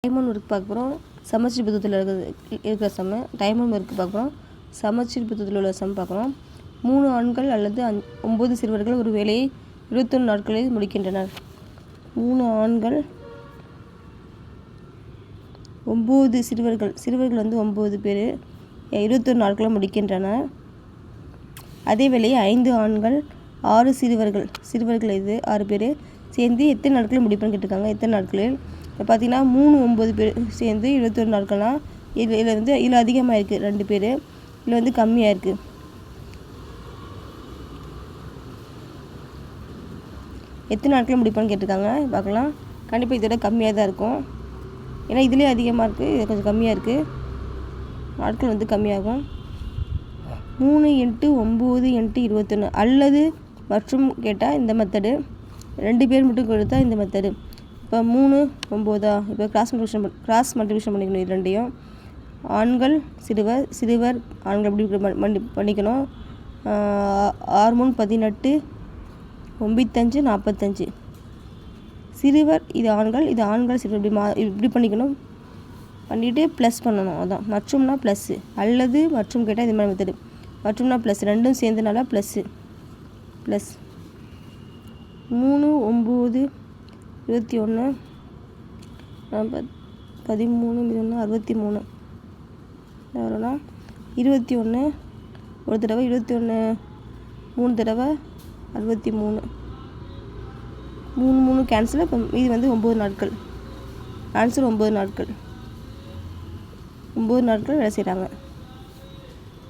Diamond work பார்க்க போகிறோம். சமச்சீர் புத்தகத்தில் இருக்கிற சம டைமண்ட் ஒர்க் பார்க்க போகிறோம். சமச்சீர் புத்தகத்தில் உள்ள சம் பார்க்குறோம். 3 ஆண்கள் அல்லது 9 சிறுவர்கள் ஒரு வேலையை 21 நாட்களில் முடிக்கின்றனர். 3 ஆண்கள் 9 சிறுவர்கள் வந்து 9 பேர் 21 நாட்களில் முடிக்கின்றனர். அதே வேலையை 5 ஆண்கள் 6 சிறுவர்கள் இது 6 பேர் சேர்ந்து எத்தனை நாட்களில் முடிப்புன்னு கேட்டிருக்காங்க. எத்தனை நாட்களில் பார்த்திங்கன்னா 3 9 பேர் சேர்ந்து 21 நாட்கள்னால் இதில் அதிகமாக இருக்குது 2 பேர், இதில் வந்து கம்மியாக இருக்குது. எத்தனை நாட்களில் முடிப்பான்னு கேட்டிருக்காங்க. பார்க்கலாம். கண்டிப்பாக இதோட கம்மியாக தான் இருக்கும். ஏன்னா இதுலேயே அதிகமாக இருக்குது, இது கொஞ்சம் கம்மியாக இருக்குது. நாட்கள் வந்து கம்மியாகும். 3 × 9 × 21 அல்லது மற்றும் கேட்டால் இந்த மெத்தடு, 2 பேர் மட்டும் கொடுத்தா இந்த மெத்தடு. இப்போ 3 9 இப்போ கிராஸ் மல்டிபிகேஷன் பண்ணிக்கணும். இது ரெண்டையும் ஆண்கள் சிறுவர் ஆண்கள் எப்படி பண்ணிக்கணும். 6 3 18 95 45 சிறுவர் இது ஆண்கள் சிறுவர் இப்படி பண்ணிக்கணும். பண்ணிவிட்டு ப்ளஸ் பண்ணணும். அதான் மற்றும்னா ப்ளஸ்ஸு, அல்லது மற்றும் கேட்டால் இது மாதிரி மெத்தடு. மற்றும்னா ப்ளஸ், ரெண்டும் சேர்ந்தனால ப்ளஸ் 3 9 21 13 63 எவ்வளோனா 21 ஒரு தடவை 21 3 தடவை 63 3 கேன்சல். இப்போ இது வந்து 9 நாட்கள். ஆன்சர் 9 நாட்கள் வேலை செய்கிறாங்க.